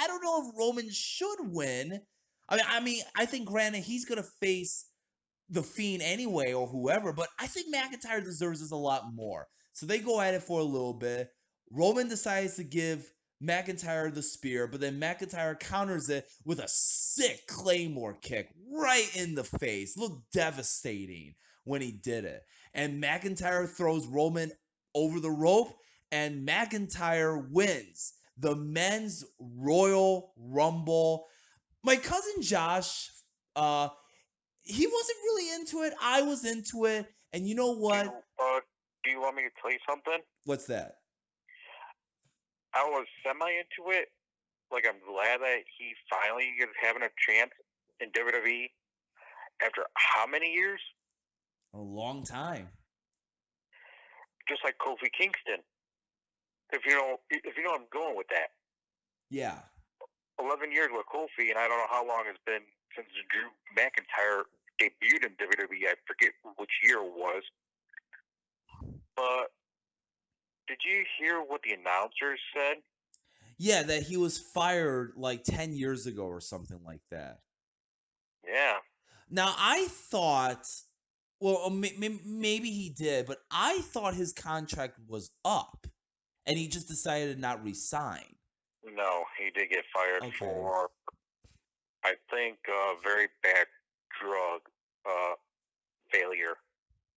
don't know if Roman should win. I think granted he's gonna face the Fiend anyway or whoever, but I think McIntyre deserves this a lot more. So they go at it for a little bit. Roman decides to give McIntyre the spear, but then McIntyre counters it with a sick Claymore kick right in the face. Looked devastating when he did it. And McIntyre throws Roman over the rope, and McIntyre wins the men's Royal Rumble. My cousin Josh, he wasn't really into it. I was into it, and you know what? Do you want me to tell you something? What's that? I was semi into it. Like, I'm glad that he finally is having a chance in WWE after how many years? A long time. Just like Kofi Kingston. If you know I'm going with that. Yeah. 11 years with Kofi, and I don't know how long it's been since Drew McIntyre debuted in WWE. I forget which year it was. But did you hear what the announcers said? Yeah, that he was fired like 10 years ago or something like that. Yeah. Now, I thought, well, maybe he did, but I thought his contract was up and he just decided to not resign. No, he did get fired Okay. for, I think, very bad drug failure.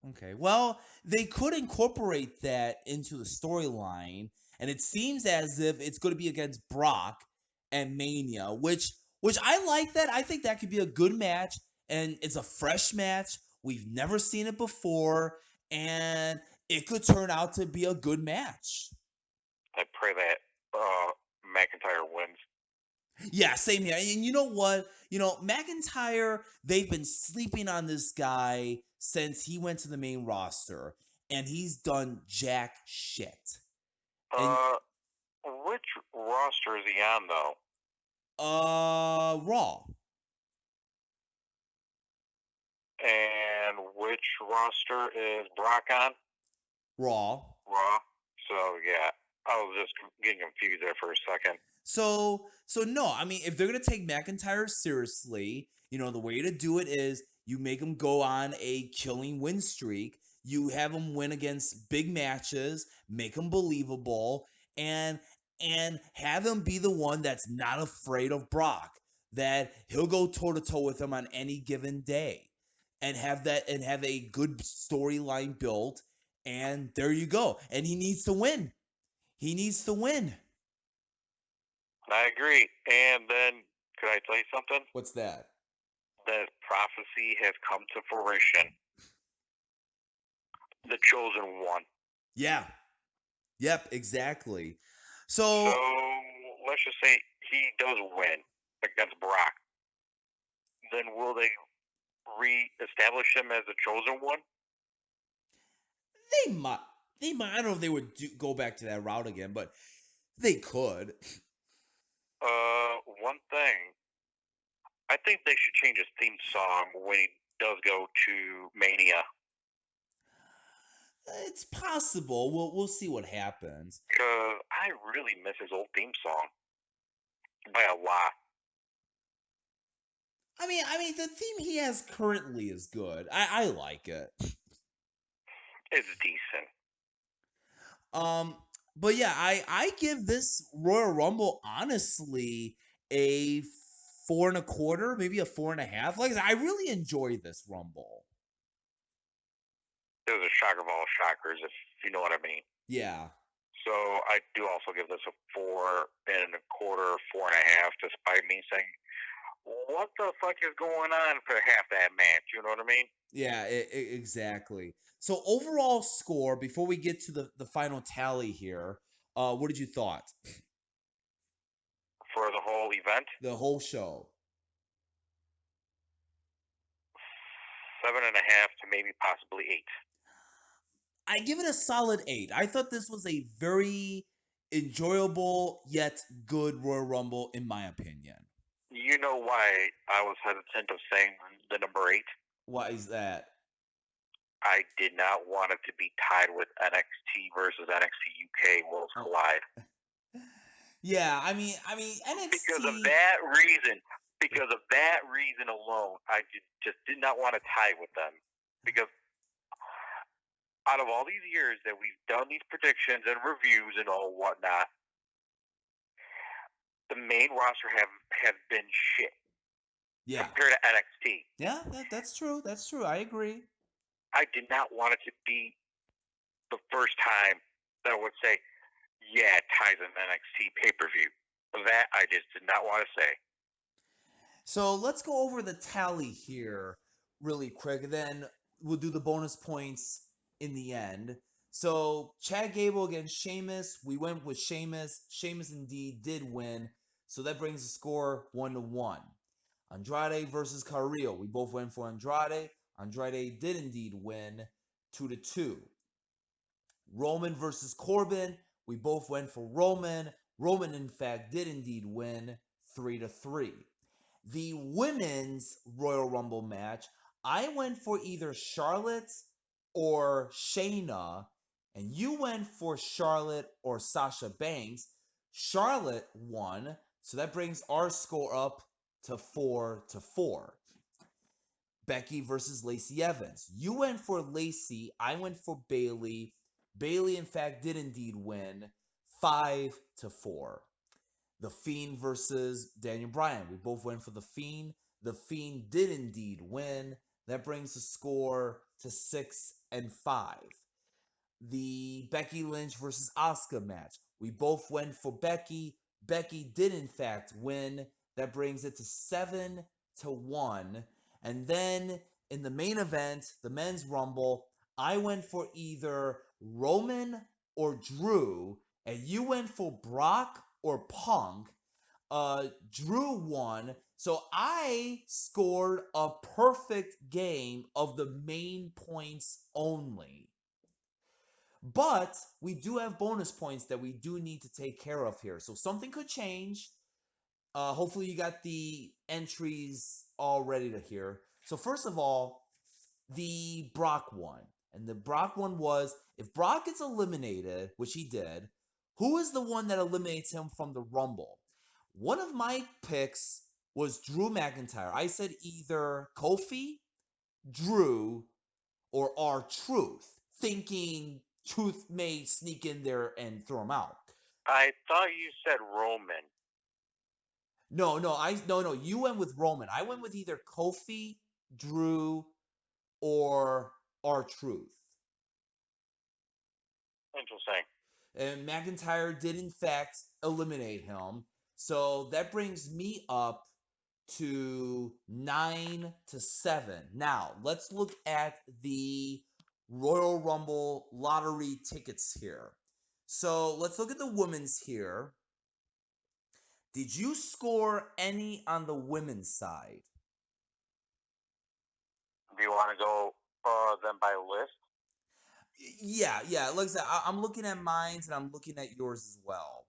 Okay. Well, they could incorporate that into the storyline, and it seems as if it's going to be against Brock and Mania, which I like that. I think that could be a good match, and it's a fresh match. We've never seen it before, and it could turn out to be a good match. I pray that McIntyre wins. Yeah, same here. And you know what? You know, McIntyre, they've been sleeping on this guy since he went to the main roster, and he's done jack shit. And Which roster is he on, though? Raw. And which roster is Brock on? Raw. Raw. So, yeah, I was just getting confused there for a second. So no, I mean, if they're gonna take McIntyre seriously, you know, the way to do it is you make him go on a killing win streak. You have him win against big matches, make him believable, and have him be the one that's not afraid of Brock. That he'll go toe to toe with him on any given day, and have a good storyline built. And there you go. And he needs to win. He needs to win. I agree. And then, could I tell you something? What's that? That prophecy has come to fruition. The chosen one. Yeah. Yep, exactly. So, So let's just say he does win against Brock. Then will they re-establish him as the chosen one? they might I don't know if they would go back to that route again, but they could. One thing. I think they should change his theme song when he does go to Mania. It's possible. We'll see what happens. Because I really miss his old theme song. By a lot. I mean the theme he has currently is good. I like it. It's decent. But yeah, I give this Royal Rumble honestly a 4.25, maybe a 4.5. Like I really enjoy this Rumble. It was a shocker of all shockers, if you know what I mean. Yeah. So I do also give this a 4.25, 4.5, despite me saying, what the fuck is going on for half that match? You know what I mean? Yeah, exactly. So overall score, before we get to the final tally here, what did you thought? For the whole event, The whole show. 7.5 to maybe possibly 8. I give it a solid 8. I thought this was a very enjoyable yet good Royal Rumble, in my opinion. You know why I was hesitant of saying the number 8? Why is that? I did not want it to be tied with NXT versus NXT UK Worlds Collide. Yeah, I mean NXT. Because of that reason alone, I just did not want to tie with them. Because out of all these years that we've done these predictions and reviews and all whatnot, the main roster have been shit. Yeah. Compared to NXT. Yeah, that's true. That's true. I agree. I did not want it to be the first time that I would say, yeah, it ties an NXT pay-per-view. That I just did not want to say. So let's go over the tally here really quick, and then we'll do the bonus points in the end. So Chad Gable against Sheamus. We went with Sheamus. Sheamus indeed did win. So that brings the score 1-1. Andrade versus Carrillo. We both went for Andrade. Andrade did indeed win 2-2. Roman versus Corbin. We both went for Roman. Roman, in fact, did indeed win 3-3. The women's Royal Rumble match, I went for either Charlotte or Shayna, and you went for Charlotte or Sasha Banks. Charlotte won, so that brings our score up to 4-4. Becky versus Lacey Evans. You went for Lacey, I went for Bayley. Bayley, in fact, did indeed win 5-4. The Fiend versus Daniel Bryan. We both went for The Fiend. The Fiend did indeed win. That brings the score to 6-5. The Becky Lynch versus Asuka match. We both went for Becky. Becky did in fact win. That brings it to 7-1. And then in the main event, the men's rumble, I went for either Roman or Drew, and you went for Brock or Punk. Drew won, so I scored a perfect game of the main points only. But we do have bonus points that we do need to take care of here. So something could change. Hopefully you got the entries all ready to hear. So first of all, the Brock one. And the Brock one was, if Brock gets eliminated, which he did, who is the one that eliminates him from the Rumble? One of my picks was Drew McIntyre. I said either Kofi, Drew, or R-Truth, thinking Truth may sneak in there and throw him out. I thought you said Roman. No. You went with Roman. I went with either Kofi, Drew, or R-Truth. Interesting. And McIntyre did in fact eliminate him. So that brings me up to 9-7. Now, let's look at the Royal Rumble lottery tickets here. So let's look at the women's here. Did you score any on the women's side? Do you want to go them by list? Yeah. Like I said, I'm looking at mine and I'm looking at yours as well.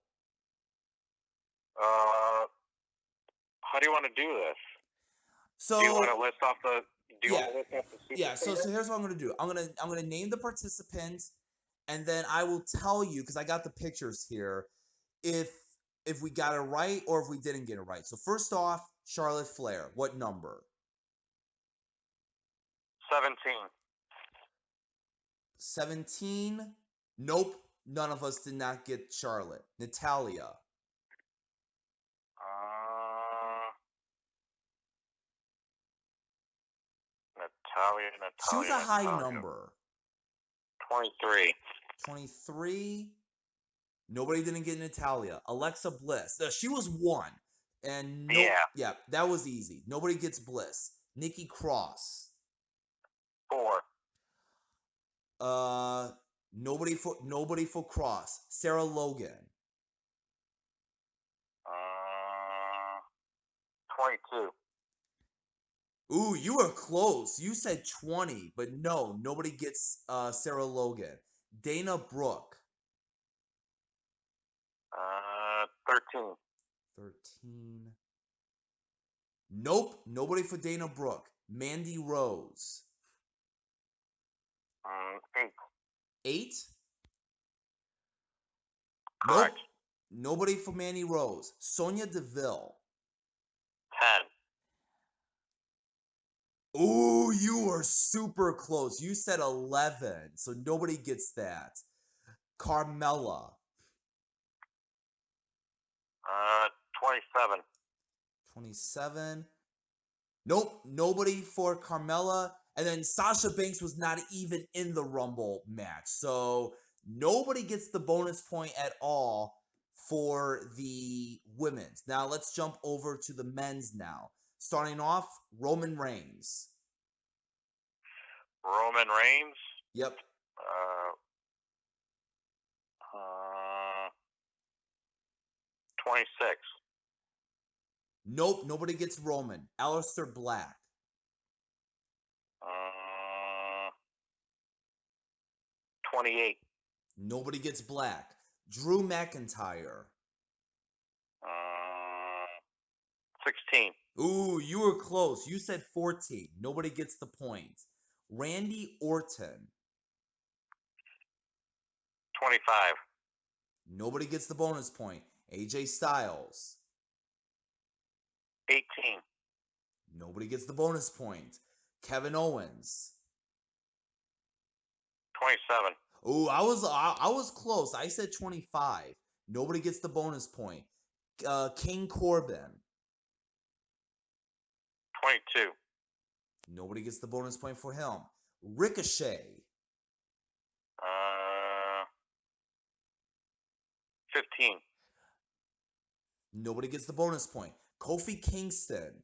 How do you want to do this? So do you want to list off the? Do you yeah, want to list off the yeah. So here's what I'm gonna do. I'm gonna name the participants, and then I will tell you because I got the pictures here if we got it right or if we didn't get it right. So first off, Charlotte Flair. What number? 17. 17. Nope. None of us did not get Charlotte. Natalia. Natalia. Choose a high number. 23. 23. Nobody didn't get Natalia. Alexa Bliss. She was 1. And yeah, that was easy. Nobody gets Bliss. Nikki Cross. 4. Nobody for Cross. Sarah Logan. 22. Ooh, you were close. You said 20, but no, nobody gets Sarah Logan. Dana Brooke. 13. 13. Nope, nobody for Dana Brooke. Mandy Rose. 8. 8? Correct. Nope, nobody for Mandy Rose. Sonya Deville. 10. Ooh, you were super close. You said 11, so nobody gets that. Carmella. 27. 27. Nope, nobody for Carmella. And then Sasha Banks was not even in the Rumble match. So nobody gets the bonus point at all for the women's. Now let's jump over to the men's now. Starting off, Roman Reigns. Roman Reigns. Yep. Uh, 26. Nope, nobody gets Roman. Aleister Black. 28. Nobody gets Black. Drew McIntyre. 16. Ooh, you were close. You said 14. Nobody gets the point. Randy Orton. 25. Nobody gets the bonus point. AJ Styles. 18. Nobody gets the bonus point. Kevin Owens. 27. Ooh, I was close. I said 25. Nobody gets the bonus point. King Corbin. 22. Nobody gets the bonus point for him. Ricochet. 15. Nobody gets the bonus point. Kofi Kingston.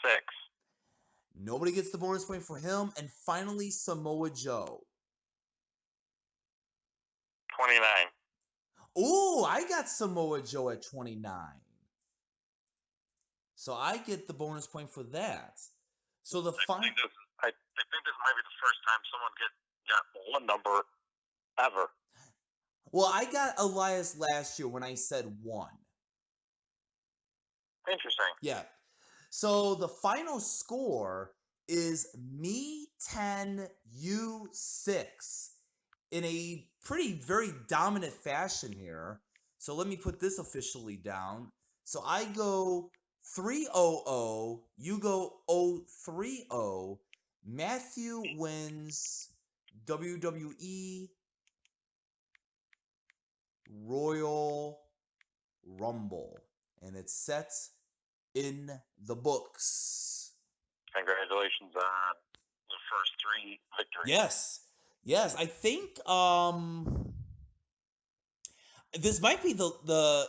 6. Nobody gets the bonus point for him. And finally, Samoa Joe. 29. Ooh, I got Samoa Joe at 29. So I get the bonus point for that. So the I think this might be the first time someone got one number ever. Well, I got Elias last year when I said 1. Interesting. Yeah. So the final score is me 10, you 6 in a very dominant fashion here. So let me put this officially down. So I go 3-0-0, you go 0-3-0. Matthew wins WWE Royal Rumble, and it's set in the books. Congratulations on the first 3 victories. Yes, I think this might be the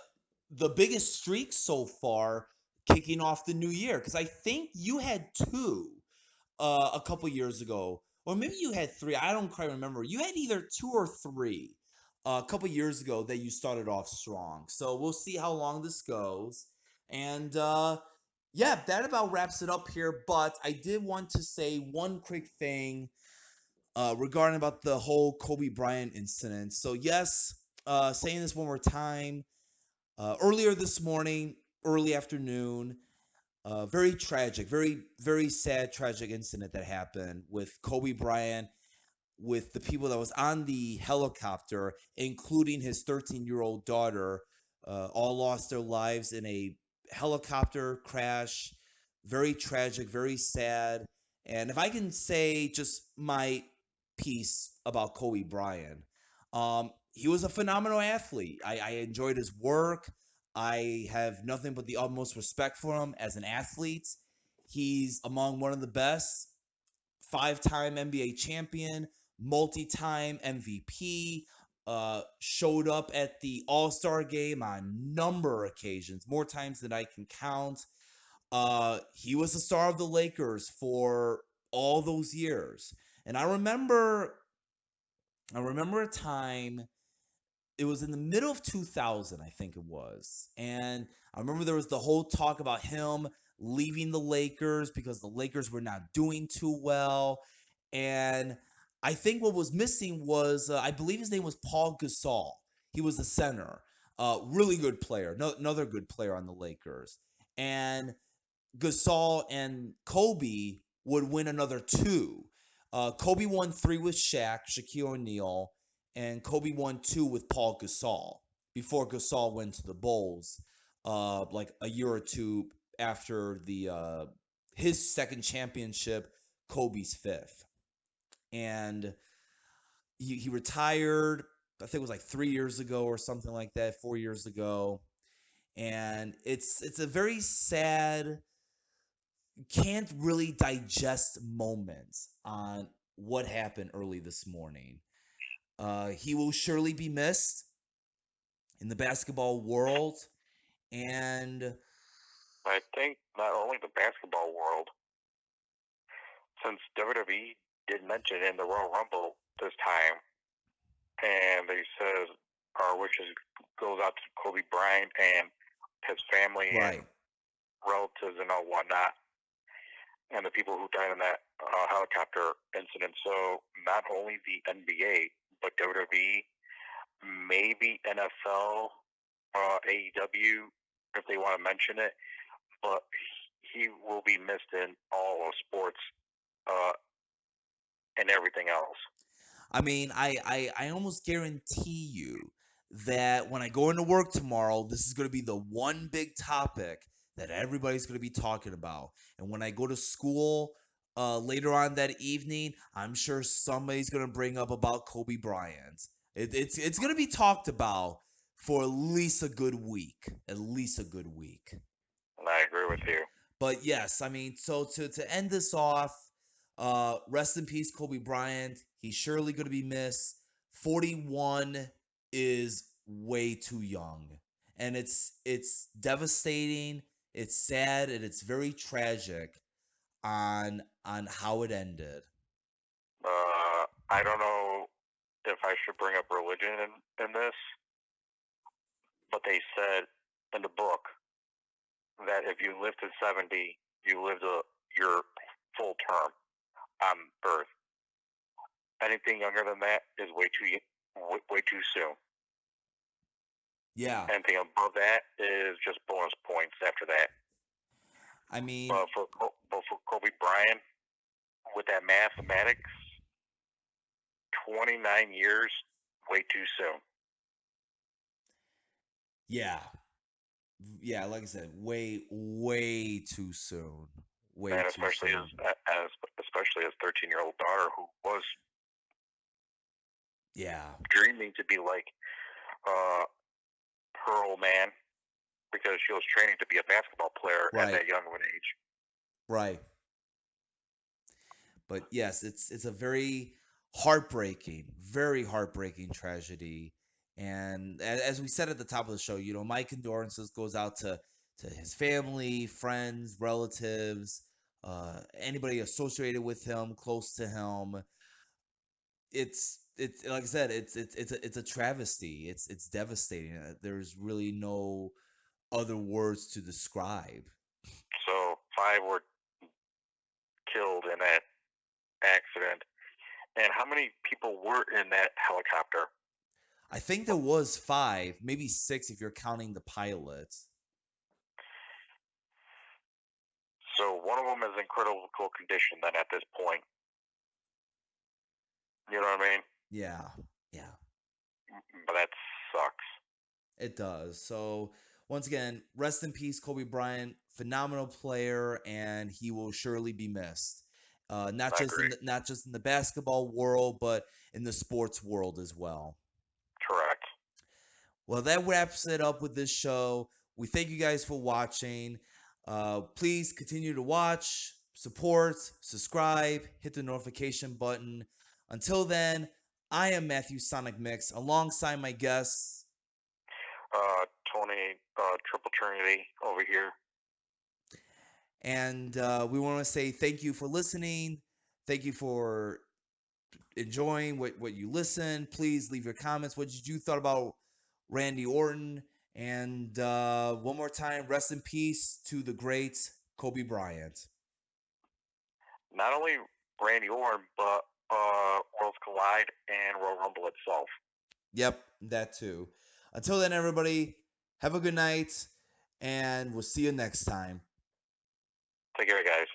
biggest streak so far kicking off the new year, because I think you had 2 a couple years ago, or maybe you had 3. I don't quite remember. You had either 2 or 3 a couple years ago that you started off strong. So we'll see how long this goes. And yeah, that about wraps it up here. But I did want to say one quick thing regarding about the whole Kobe Bryant incident. So yes, saying this one more time. Earlier this morning, early afternoon, very tragic, very sad, tragic incident that happened with Kobe Bryant, with the people that was on the helicopter, including his 13-year-old daughter, all lost their lives in a helicopter crash. Very tragic, very sad. And if I can say just my piece about Kobe Bryant, he was a phenomenal athlete. I enjoyed his work. I have nothing but the utmost respect for him as an athlete. He's among one of the best, 5-time NBA champion, multi-time MVP, showed up at the All-Star game on number of occasions, more times than I can count. He was the star of the Lakers for all those years. And I remember a time, it was in the middle of 2000, I think it was. And I remember there was the whole talk about him leaving the Lakers because the Lakers were not doing too well. And I think what was missing was, I believe his name was Paul Gasol. He was the center. Really good player. No, another good player on the Lakers. And Gasol and Kobe would win another 2. Kobe won 3 with Shaquille O'Neal, and Kobe won 2 with Paul Gasol before Gasol went to the Bulls, like a year or 2 after the his second championship, Kobe's 5th, and he retired. I think it was like 3 years ago or something like that, 4 years ago, and it's a very sad, can't really digest moments on what happened early this morning. He will surely be missed in the basketball world, And I think not only the basketball world, since WWE did mention in the Royal Rumble this time, and they said our wishes goes out to Kobe Bryant and his family and right. relatives and all whatnot, and the people who died in that helicopter incident. So not only the NBA, but WWE, maybe NFL, AEW, if they want to mention it, but he will be missed in all of sports uh, and everything else. I mean, I almost guarantee you that when I go into work tomorrow, this is going to be the one big topic that everybody's going to be talking about. And when I go to school later on that evening, I'm sure somebody's going to bring up about Kobe Bryant. It's going to be talked about for at least a good week. At least a good week. And I agree with you. But yes, I mean, so to end this off, rest in peace, Kobe Bryant. He's surely going to be missed. 41 is way too young, and it's devastating. It's sad, and it's very tragic on how it ended. I don't know if I should bring up religion in this, but they said in the book that if you live to 70, you live your full term on Earth. Anything younger than that is way too soon. Yeah, Anything above that is just bonus points after that. I mean, But for Kobe Bryant, with that mathematics, 29 years, way too soon. yeah, yeah. Like I said, way too soon. Way And too especially soon. especially his 13-year-old daughter, who was Yeah, dreaming to be like uh, her old man, because she was training to be a basketball player at right, that young of an age. right. But yes, it's a very heartbreaking tragedy. And as we said at the top of the show, you know, my condolences goes out to his family, friends, relatives, anybody associated with him, close to him. It's like I said, it's a travesty. It's devastating. There's really no other words to describe. So 5 were killed in that accident. And how many people were in that helicopter? I think there was five, maybe six if you're counting the pilot. So one of them is in critical condition then at this point. You know what I mean? Yeah, yeah, But that sucks. it does. So once again, rest in peace, Kobe Bryant. Phenomenal player, and he will surely be missed. Not I just agree. not just in the basketball world, but in the sports world as well. Correct. Well, that wraps it up with this show. We thank you guys for watching. Please continue to watch, support, subscribe, hit the notification button. Until then, I am Matthew Sonic Mix alongside my guests. Tony, Triple Trinity over here. And we want to say thank you for listening. Thank you for enjoying what you listen. Please leave your comments. What did you thought about Randy Orton? And one more time, rest in peace to the great Kobe Bryant. Not only Randy Orton, but Worlds Collide and Royal Rumble itself. Yep, that too. Until then, everybody, have a good night, and we'll see you next time. Take care, guys.